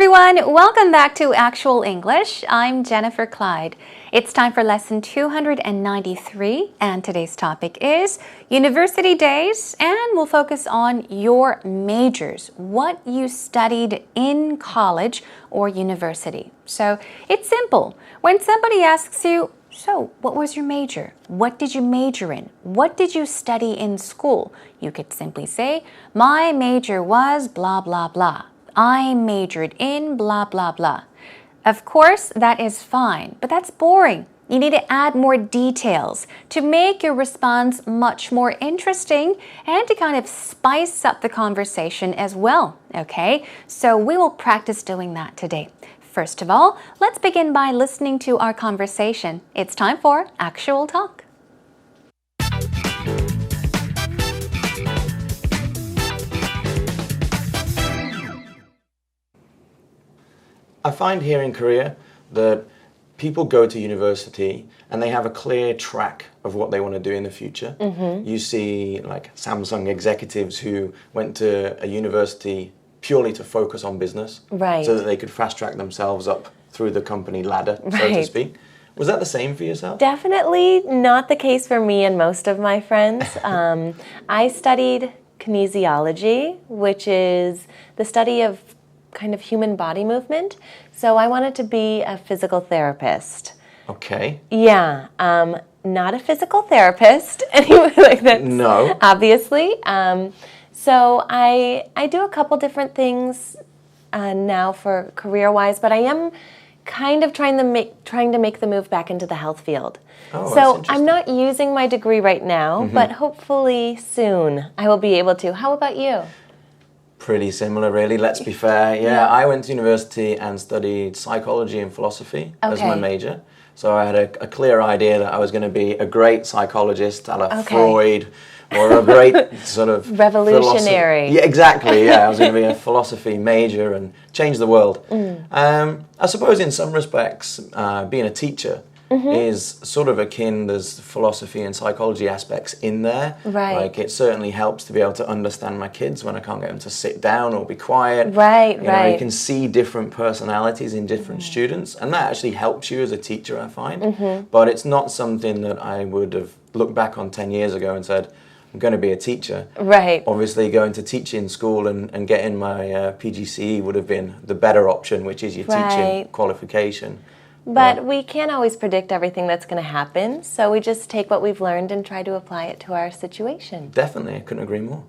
everyone, welcome back to Actual English. I'm Jennifer Clyde. It's time for lesson 293 and today's topic is University Days, and we'll focus on your majors, what you studied in college or university. So it's simple. When somebody asks you, so what was your major? What did you major in? What did you study in school? You could simply say, my major was blah, blah, blah. I majored in blah, blah, blah. Of course, that is fine, but that's boring. You need to add more details to make your response much more interesting and to kind of spice up the conversation as well, okay? So we will practice doing that today. First of all, let's begin by listening to our conversation. It's time for Actual Talk. I find here in Korea that people go to university and they have a clear track of what they want to do in the future. You see like Samsung executives who went to a university purely to focus on business, Right. so that they could fast track themselves up through the company ladder, so to Right. speak. Was that the same for yourself? Definitely not the case for me and most of my friends. I studied kinesiology, which is the study of kind of human body movement. So I wanted to be a physical therapist. Okay. Yeah, not a physical therapist, anyway, like that. No. Obviously. So I do a couple different things now for career-wise, but I am kind of trying to make the move back into the health field. Oh, so that's interesting. I'm not using my degree right now, but hopefully soon I will be able to. How about you? Pretty similar, really, let's be fair. Yeah, I went to university and studied psychology and philosophy as my Okay. major. So I had a clear idea that I was going to be a great psychologist, a la Okay. Freud, or a great sort of Revolutionary. Yeah, exactly. Yeah, I was going to be a philosophy major and change the world. I suppose in some respects, being a teacher is sort of akin. There's philosophy and psychology aspects in there. Right. Like it certainly helps to be able to understand my kids when I can't get them to sit down or be quiet. Right, You know, right. you can see different personalities in different students, and that actually helps you as a teacher, I find. But it's not something that I would have looked back on 10 years ago and said, I'm going to be a teacher. Right. Obviously, going to teaching school and getting my PGCE would have been the better option, which is your teaching Right. qualification. But we can't always predict everything that's going to happen, so we just take what we've learned and try to apply it to our situation. Definitely, I couldn't agree more.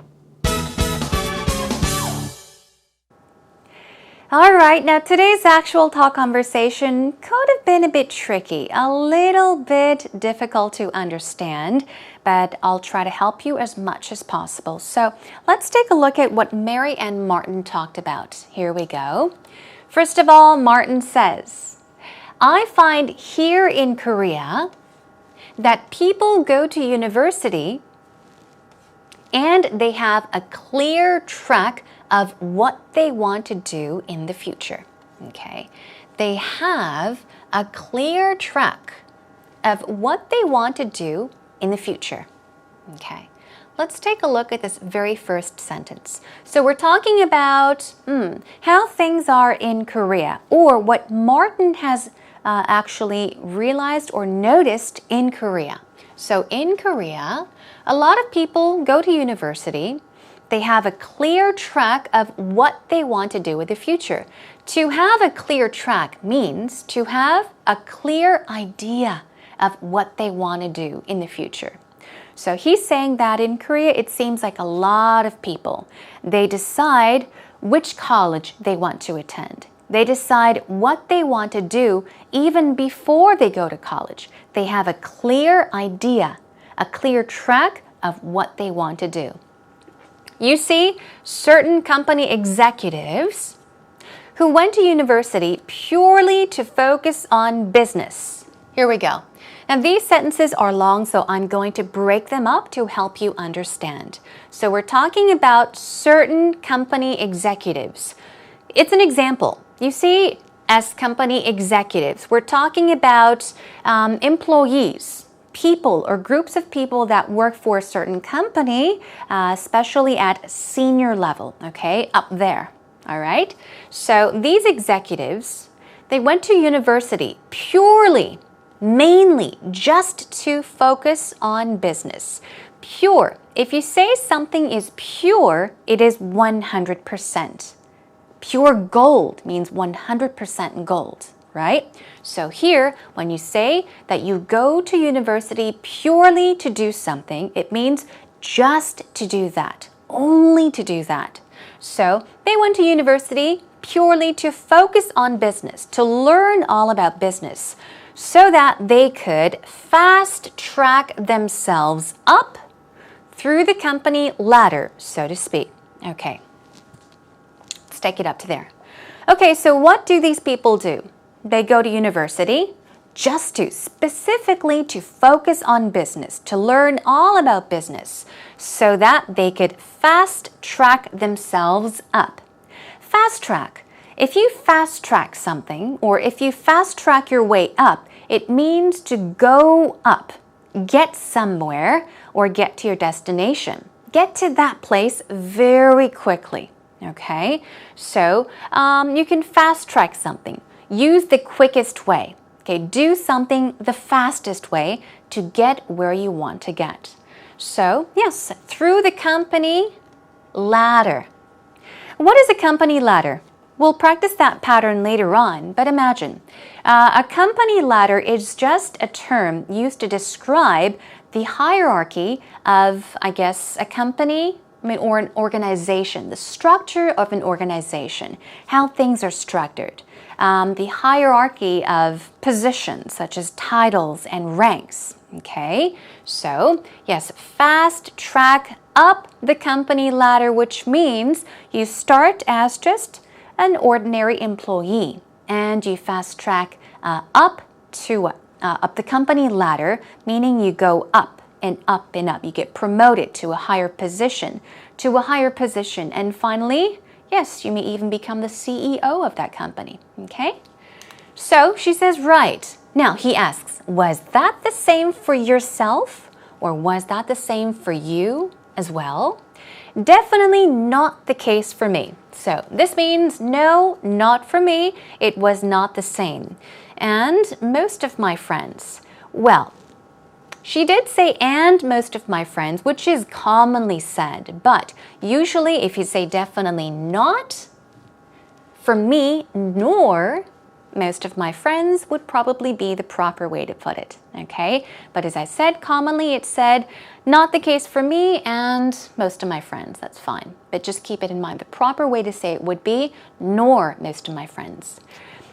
All right, now today's actual talk conversation could have been a bit tricky, a little bit difficult to understand, but I'll try to help you as much as possible. So let's take a look at what Mary and Martin talked about. Here we go. First of all, Martin says, I find here in Korea that people go to university and they have a clear track of what they want to do in the future. Okay? They have a clear track of what they want to do in the future. Okay? Let's take a look at this very first sentence. So we're talking about how things are in Korea, or what Martin has actually realized or noticed in Korea. So in Korea, a lot of people go to university. They have a clear track of what they want to do with the future. To have a clear track means to have a clear idea of what they want to do in the future. So he's saying that in Korea, it seems like a lot of people, they decide which college they want to attend. They decide what they want to do even before they go to college. They have a clear idea, a clear track of what they want to do. You see, certain company executives who went to university purely to focus on business. Here we go. Now these sentences are long, so I'm going to break them up to help you understand. So we're talking about certain company executives. It's an example. You see, as company executives, we're talking about employees, people or groups of people that work for a certain company, especially at senior level, okay, up there. All right? So these executives, they went to university purely, mainly, just to focus on business. Pure. If you say something is pure, it is 100%. Pure gold means 100% gold, right? So here, when you say that you go to university purely to do something, it means just to do that, only to do that. So they went to university purely to focus on business, to learn all about business, so that they could fast track themselves up through the company ladder, so to speak. Okay. Take it up to there. Okay, so what do these people do? They go to university just to, specifically to focus on business, to learn all about business, so that they could fast track themselves up. Fast track. If you fast track something, or if you fast track your way up, it means to go up, get somewhere, or get to your destination. Get to that place very quickly. Okay, so you can fast track something. Use the quickest way. Okay, do something the fastest way to get where you want to get. So, yes, through the company ladder. What is a company ladder? We'll practice that pattern later on, but imagine. A company ladder is just a term used to describe the hierarchy of, I guess, a company, or an organization, the structure of an organization, how things are structured, the hierarchy of positions such as titles and ranks. Okay, so yes, fast track up the company ladder, which means you start as just an ordinary employee and you fast track up the company ladder, meaning you go up and up and up. You get promoted to a higher position, and finally, yes, you may even become the CEO of that company. Okay? So she says, right. Now he asks, was that the same for yourself, or was that the same for you as well? Definitely not the case for me. So this means no, not for me. It was not the same. And most of my friends, well, she did say and most of my friends, which is commonly said, but usually if you say definitely not, for me, nor most of my friends would probably be the proper way to put it, okay? But as I said, commonly it's said, not the case for me and most of my friends, that's fine. But just keep it in mind, the proper way to say it would be nor most of my friends.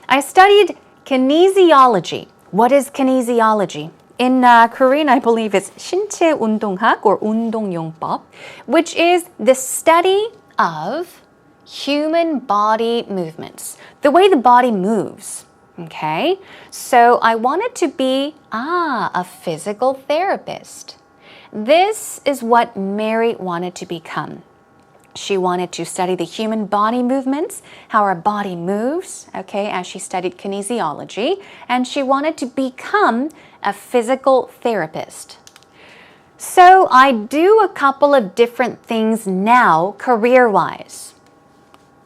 I studied kinesiology. What is kinesiology? In Korean, I believe it's 신체 운동학 or 운동용법, which is the study of human body movements, the way the body moves. Okay, so I wanted to be a physical therapist. This is what Mary wanted to become. She wanted to study the human body movements, how our body moves, okay, as she studied kinesiology, and she wanted to become a physical therapist. So I do a couple of different things now, career-wise.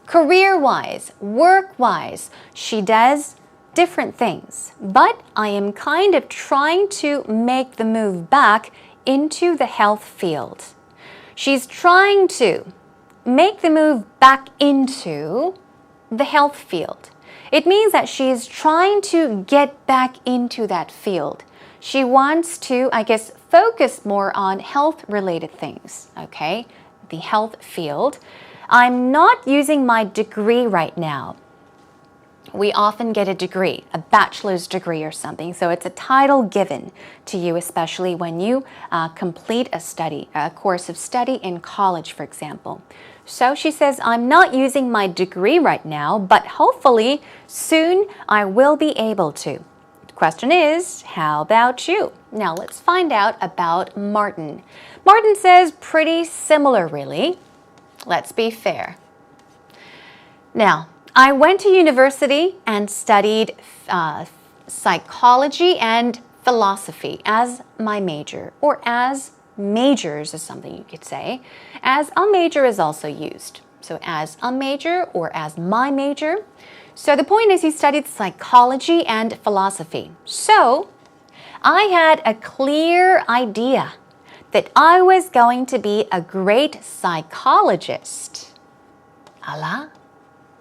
Career-wise, work-wise, she does different things, but I am kind of trying to make the move back into the health field. She's trying to make the move back into the health field. It means that she is trying to get back into that field. She wants to, I guess, focus more on health-related things, okay? The health field. I'm not using my degree right now. We often get a degree, a bachelor's degree or something, so it's a title given to you, especially when you complete a course of study in college, for example. So she says, I'm not using my degree right now, but hopefully soon I will be able to. The question is, how about you? Now let's find out about Martin. Martin says pretty similar, really. Let's be fair. Now, I went to university and studied psychology and philosophy as my major, or as majors is something you could say, as a major is also used. So as a major or as my major. So the point is he studied psychology and philosophy. So I had a clear idea that I was going to be a great psychologist, a la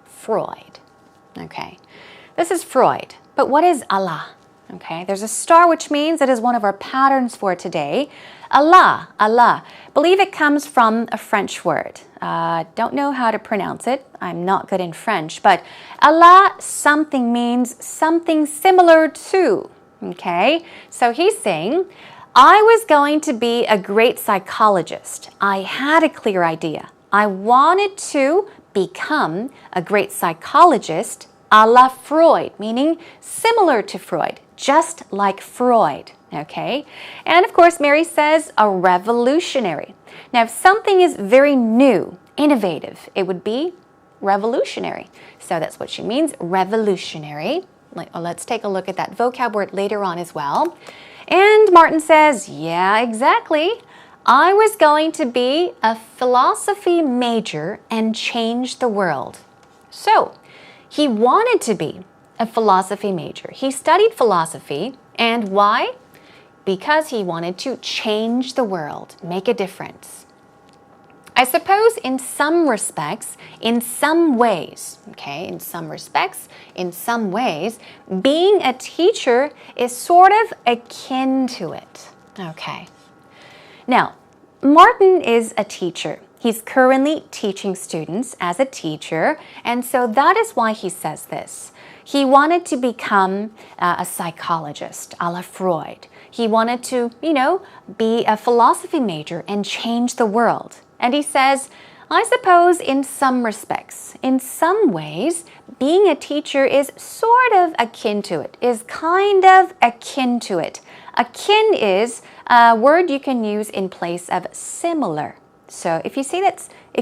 Freud. Okay, this is Freud, but what is Allah? Okay, there's a star which means it is one of our patterns for today. Allah. Believe it comes from a French word. Don't know how to pronounce it. I'm not good in French, but Allah something means something similar to. Okay, so he's saying, I was going to be a great psychologist. I had a clear idea. I wanted to become a great psychologist a la Freud, meaning similar to Freud, just like Freud, okay? And of course, Mary says a revolutionary. Now, if something is very new, innovative, it would be revolutionary. So that's what she means, revolutionary. Let's take a look at that vocab word later on as well. And Martin says, yeah, exactly. I was going to be a philosophy major and change the world. So, he wanted to be a philosophy major. He studied philosophy, and why? Because he wanted to change the world, make a difference. I suppose in some respects, in some ways, okay, in some respects, in some ways, being a teacher is sort of akin to it, okay. Now, Martin is a teacher. He's currently teaching students as a teacher, and so that is why he says this. He wanted to become a psychologist, a la Freud. He wanted to, be a philosophy major and change the world. And he says, I suppose in some respects, in some ways, being a teacher is sort of akin to it, is kind of akin to it. Akin is a word you can use in place of similar. So if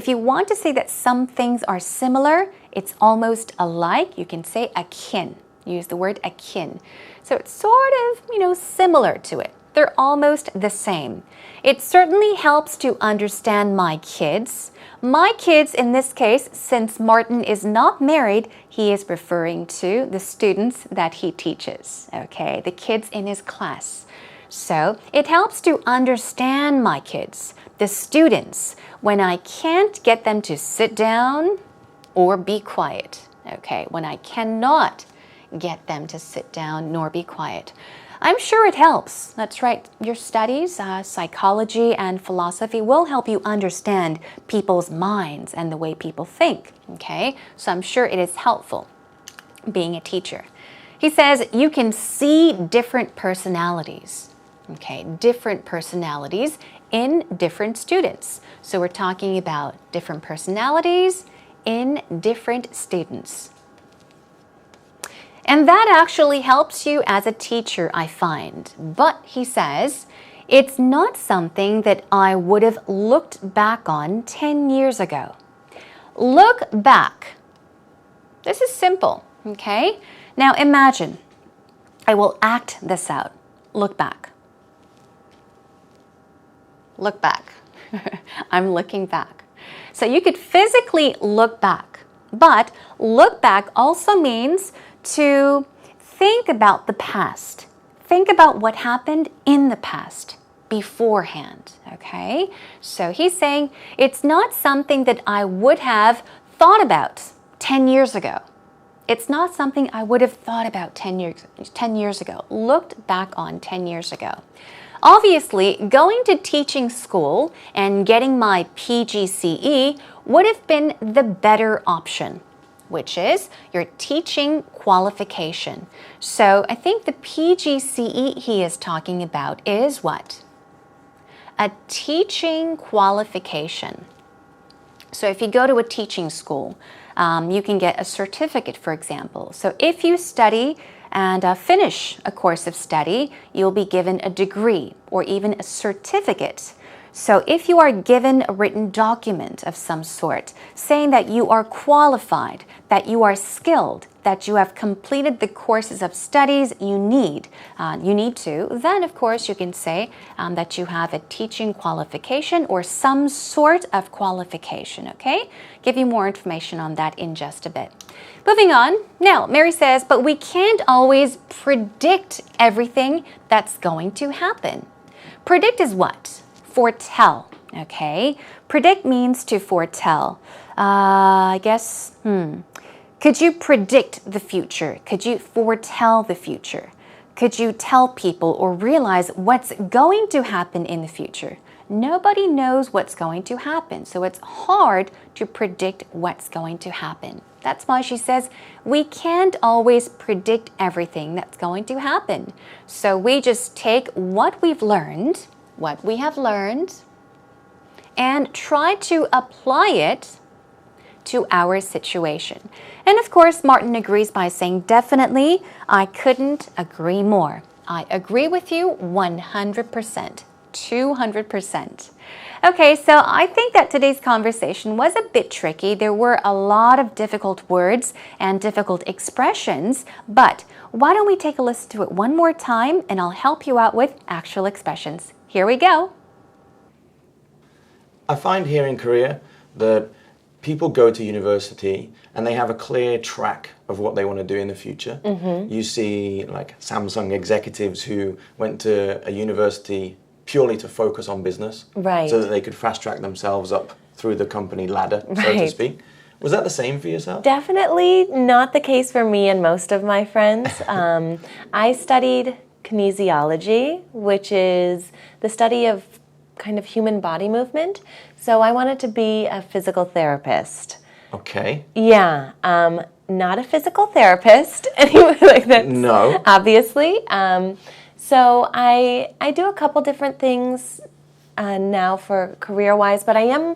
you want to say that some things are similar, it's almost alike, you can say akin. Use the word akin. So it's sort of, similar to it. They're almost the same. It certainly helps to understand my kids. My kids in this case, since Martin is not married, he is referring to the students that he teaches, okay? The kids in his class. So it helps to understand my kids, the students, when I can't get them to sit down or be quiet, okay? When I cannot get them to sit down nor be quiet. I'm sure it helps. That's right. Your studies, psychology and philosophy will help you understand people's minds and the way people think, okay? So I'm sure it is helpful being a teacher. He says you can see different personalities, okay? Different personalities in different students. So we're talking about different personalities in different students. And that actually helps you as a teacher, I find. But he says, it's not something that I would have looked back on 10 years ago. Look back. This is simple, okay? Now imagine, I will act this out. Look back. Look back. I'm looking back. So you could physically look back, but look back also means to think about the past. Think about what happened in the past, beforehand, okay? So he's saying it's not something that I would have thought about 10 years ago. It's not something I would have thought about 10 years ago, looked back on 10 years ago. Obviously, going to teaching school and getting my PGCE would have been the better option, which is your teaching qualification. So I think the PGCE he is talking about is what? A teaching qualification. So if you go to a teaching school, you can get a certificate, for example. So if you study and finish a course of study, you'll be given a degree or even a certificate. So if you are given a written document of some sort saying that you are qualified, that you are skilled that you have completed the courses of studies you need to, then of course you can say that you have a teaching qualification or some sort of qualification, okay? Give you more information on that in just a bit. Moving on, now Mary says, but we can't always predict everything that's going to happen. Predict is what? Foretell, okay? Predict means to foretell. I guess, Could you predict the future? Could you foretell the future? Could you tell people or realize what's going to happen in the future? Nobody knows what's going to happen, so it's hard to predict what's going to happen. That's why she says we can't always predict everything that's going to happen. So we just take what we have learned, and try to apply it to our situation. And of course, Martin agrees by saying, definitely, I couldn't agree more. I agree with you 100%, 200%. Okay, so I think that today's conversation was a bit tricky. There were a lot of difficult words and difficult expressions, but why don't we take a listen to it one more time and I'll help you out with actual expressions. Here we go. I find here in Korea that people go to university and they have a clear track of what they want to do in the future. You see like Samsung executives who went to a university purely to focus on business, right, so that they could fast track themselves up through the company ladder, so to right, speak. Was that the same for yourself? Definitely not the case for me and most of my friends. I studied kinesiology, which is the study of kind of human body movement. So I wanted to be a physical therapist. Okay. Yeah, not a physical therapist, anyway, like that. No. Obviously. So I do a couple different things now for career-wise, but I am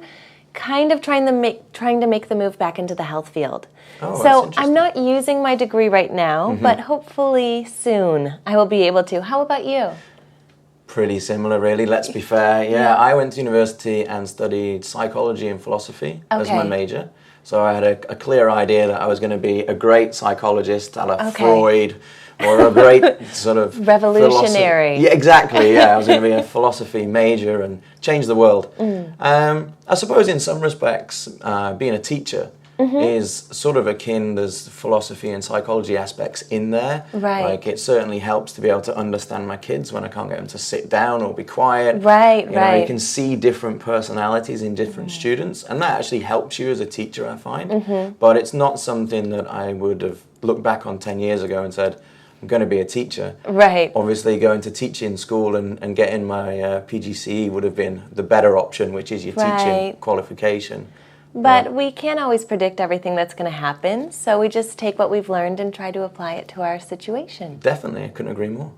kind of trying to make the move back into the health field. Oh, so I'm not using my degree right now, but hopefully soon I will be able to. How about you? Pretty similar, really, let's be fair. Yeah, I went to university and studied psychology and philosophy as my major. So I had a clear idea that I was going to be a great psychologist, a la Freud, or a great sort of revolutionary. Yeah, exactly. Yeah, I was going to be a philosophy major and change the world. I suppose in some respects, being a teacher is sort of akin. There's philosophy and psychology aspects in there. Right. Like it certainly helps to be able to understand my kids when I can't get them to sit down or be quiet. Right, you know, you can see different personalities in different students, and that actually helps you as a teacher, I find. But it's not something that I would have looked back on 10 years ago and said, I'm going to be a teacher. Right. Obviously, going to teaching school and getting my PGCE would have been the better option, which is your teaching qualification. But we can't always predict everything that's going to happen, so we just take what we've learned and try to apply it to our situation. Definitely, I couldn't agree more.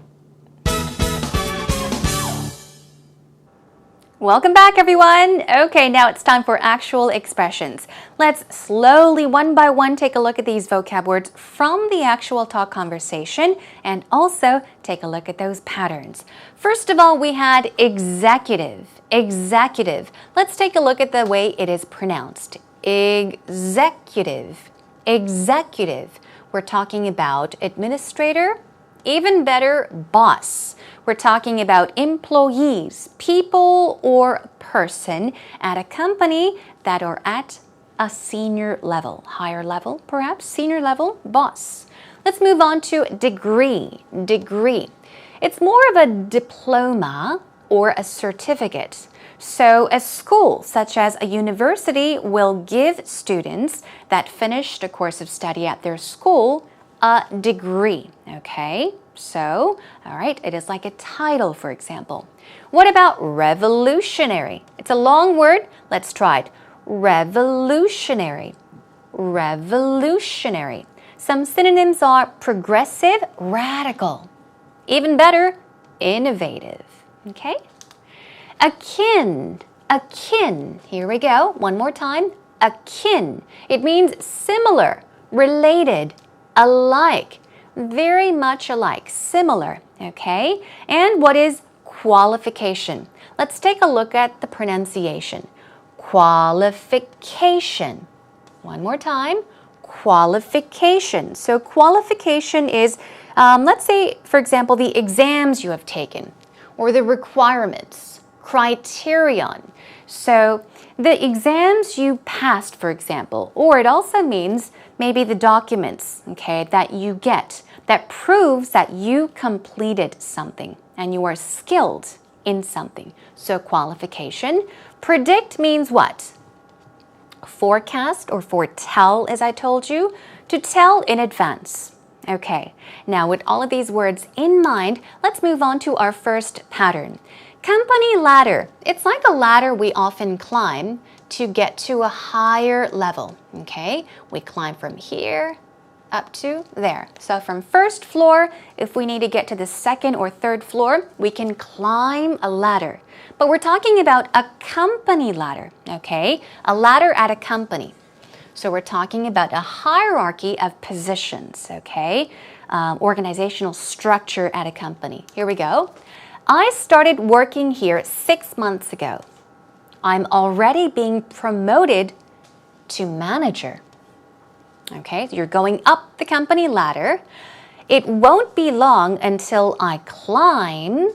Welcome back, everyone. Okay, now it's time for actual expressions. Let's slowly, one by one, take a look at these vocab words from the actual talk conversation and also take a look at those patterns. First of all, we had executive. Executive. Let's take a look at the way it is pronounced. Executive. Executive. We're talking about administrator. Even better, boss. We're talking about employees, people or person at a company that are at a senior level, higher level, perhaps senior level, boss. Let's move on to degree. Degree. It's more of a diploma or a certificate. So a school, such as a university, will give students that finished a course of study at their school a degree, okay? So, all right, it is like a title, for example. What about revolutionary? It's a long word. Let's try it. Revolutionary. Revolutionary. Some synonyms are progressive, radical. Even better, innovative. Okay? Akin. Akin. Here we go. One more time. Akin. It means similar, related, alike, very much alike, similar, okay? And what is qualification? Let's take a look at the pronunciation. Qualification. One more time. qualification. So qualification is, let's say, for example, the exams you have taken or the requirements, criterion. So the exams you passed, for example, or it also means maybe the documents, okay, that you get that proves that you completed something and you are skilled in something. So qualification. Predict means what? Forecast or foretell, as I told you, to tell in advance. Okay, now with all of these words in mind, let's move on to our first pattern. Company ladder. It's like a ladder we often climb to get to a higher level, okay? We climb from here up to there. So from first floor, if we need to get to the second or third floor, we can climb a ladder. But we're talking about a company ladder, okay? A ladder at a company. So we're talking about a hierarchy of positions, okay? Organizational structure at a company. Here we go. I started working here 6 months ago. I'm already being promoted to manager. Okay, so you're going up the company ladder. It won't be long until I climb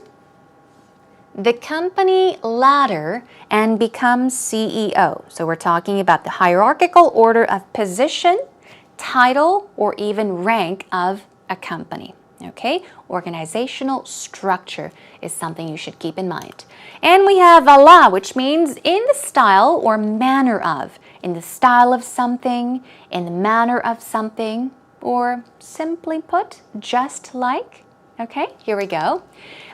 the company ladder and become CEO. So we're talking about the hierarchical order of position, title, or even rank of a company. Okay, organizational structure is something you should keep in mind. And we have ala, which means in the style or manner of, in the style of something, in the manner of something, or simply put, just like. Okay, here we go.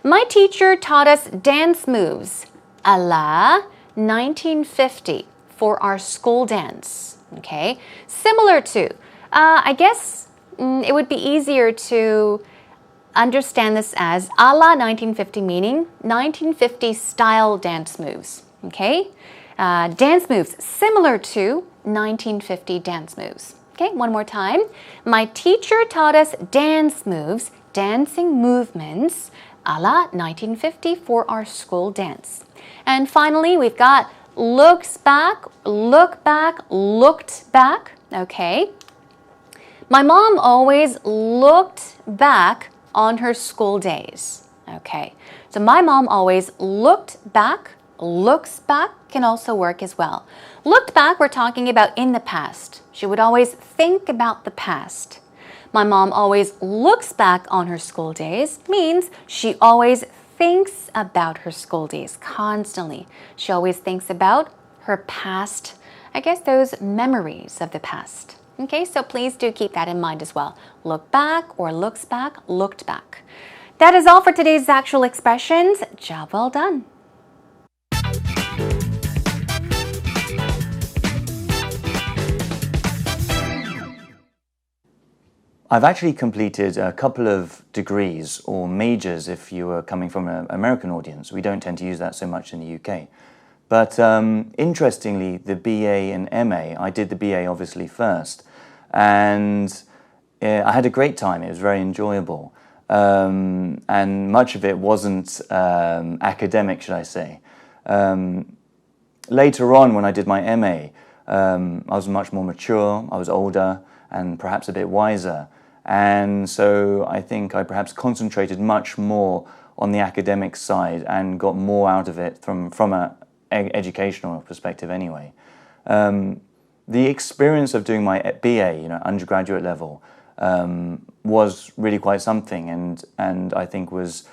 My teacher taught us dance moves a la 1950 for our school dance. Okay, similar to, I guess it would be easier to understand this as a la 1950, meaning 1950 style dance moves. Okay, dance moves similar to 1950 dance moves. Okay, one more time. My teacher taught us dance moves, dancing movements a la 1950 for our school dance. And finally, we've got looks back, look back, looked back. Okay. My mom always looked back on her school days. Okay. So my mom always looked back, looks back can also work as well. Looked back, we're talking about in the past. She would always think about the past. My mom always looks back on her school days means she always thinks about her school days constantly. She always thinks about her past, I guess those memories of the past. Okay, so please do keep that in mind as well. Look back or looks back, looked back. That is all for today's actual expressions. Job well done. I've actually completed a couple of degrees or majors if you were coming from an American audience. We don't tend to use that so much in the UK. But interestingly, the BA and MA, I did the BA obviously first. And I had a great time. It was very enjoyable. And much of it wasn't academic, should I say. Later on, when I did my MA, I was much more mature, I was older, and perhaps a bit wiser. And so I think I perhaps concentrated much more on the academic side and got more out of it from an educational perspective anyway. The experience of doing my BA, undergraduate level, was really quite something, and I think was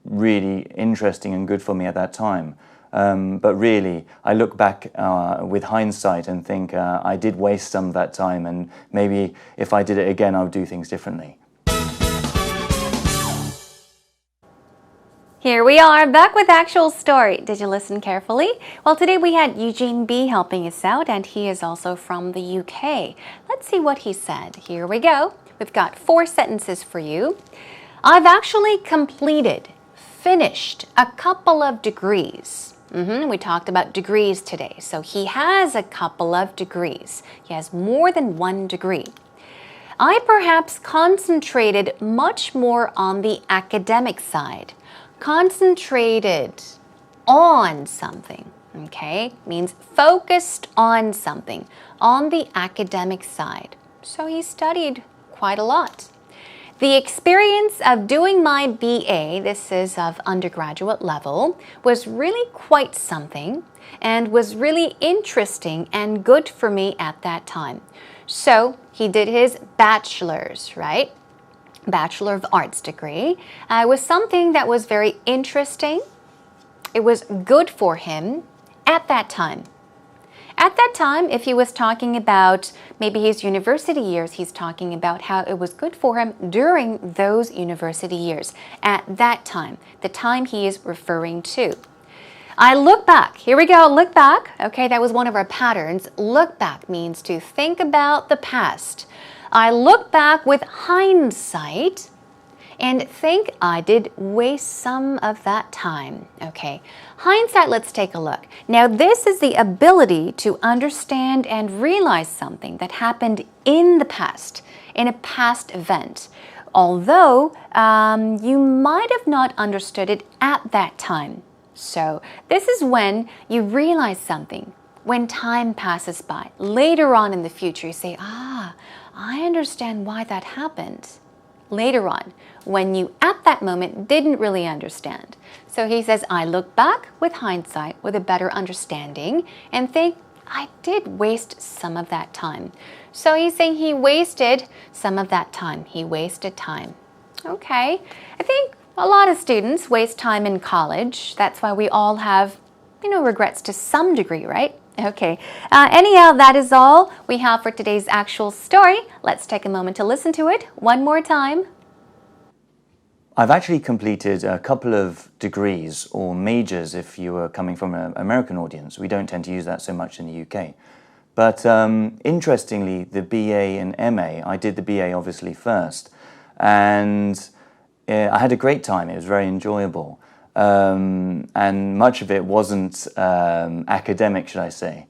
really interesting and good for me at that time. But really, I look back with hindsight and think I did waste some of that time, and maybe if I did it again, I would do things differently. Here we are, back with actual story. Did you listen carefully? Well, today we had Eugene B helping us out, and he is also from the UK. Let's see what he said. Here we go. We've got 4 sentences for you. I've actually finished a couple of degrees. We talked about degrees today. So he has a couple of degrees. He has more than 1 degree. I perhaps concentrated much more on the academic side. Concentrated on something. Okay, means focused on something, on the academic side. So he studied quite a lot. The experience of doing my BA, this is of undergraduate level, was really quite something and was really interesting and good for me at that time. So he did his bachelor's, right? Bachelor of Arts degree. It was something that was very interesting. It was good for him at that time. At that time, if he was talking about maybe his university years, he's talking about how it was good for him during those university years. At that time, the time he is referring to. I look back. Here we go. Look back. Okay, that was one of our patterns. Look back means to think about the past. I look back with hindsight and think I did waste some of that time. Okay, hindsight, let's take a look. Now, this is the ability to understand and realize something that happened in the past, in a past event. Although you might have not understood it at that time. So this is when you realize something, when time passes by. Later on in the future, you say, I understand why that happened. Later on, when you at that moment didn't really understand. So he says, I look back with hindsight, with a better understanding, and think I did waste some of that time. So he's saying he wasted some of that time. He wasted time. Okay, I think a lot of students waste time in college. That's why we all have, regrets to some degree, right? Okay, anyhow, that is all we have for today's actual story. Let's take a moment to listen to it one more time. I've actually completed a couple of degrees or majors if you were coming from an American audience. We don't tend to use that so much in the UK. But interestingly, the BA and MA, I did the BA obviously first. And I had a great time. It was very enjoyable. And much of it wasn't academic, should I say.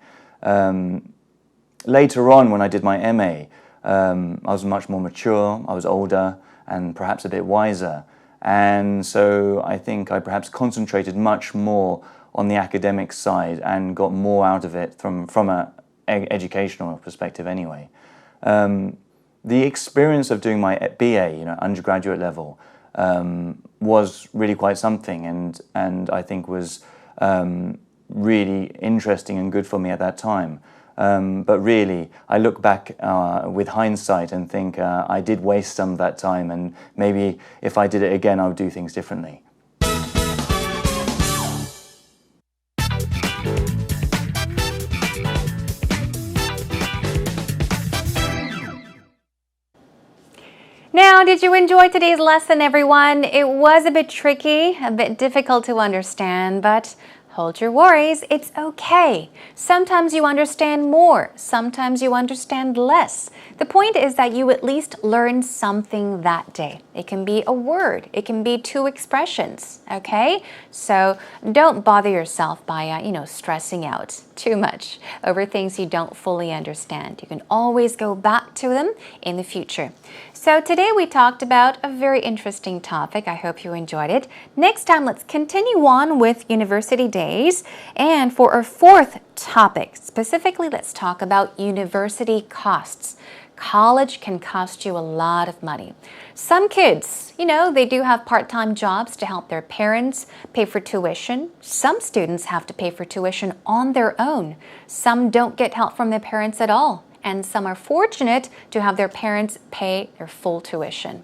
Later on, when I did my MA, I was much more mature, I was older, and perhaps a bit wiser. And so I think I perhaps concentrated much more on the academic side and got more out of it from an educational perspective anyway. The experience of doing my BA, undergraduate level, was really quite something, and I think was really interesting and good for me at that time. But really, I look back with hindsight and think I did waste some of that time, and maybe if I did it again, I would do things differently. Now, did you enjoy today's lesson, everyone? It was a bit tricky, a bit difficult to understand, but hold your worries, it's okay. Sometimes you understand more, sometimes you understand less. The point is that you at least learn something that day. It can be a word, it can be 2 expressions, okay? So don't bother yourself by, stressing out too much over things you don't fully understand. You can always go back to them in the future. So today we talked about a very interesting topic. I hope you enjoyed it. Next time, let's continue on with university days. And for our 4th topic, specifically, let's talk about university costs. College can cost you a lot of money. Some kids, they do have part-time jobs to help their parents pay for tuition. Some students have to pay for tuition on their own. Some don't get help from their parents at all. And some are fortunate to have their parents pay their full tuition.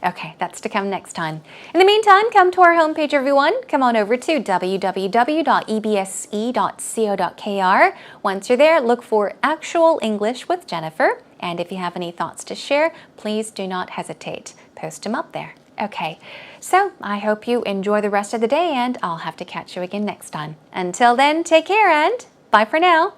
Okay, that's to come next time. In the meantime, come to our homepage, everyone. Come on over to www.ebse.co.kr. Once you're there, look for Actual English with Jennifer. And if you have any thoughts to share, please do not hesitate. Post them up there. Okay, so I hope you enjoy the rest of the day, and I'll have to catch you again next time. Until then, take care and bye for now.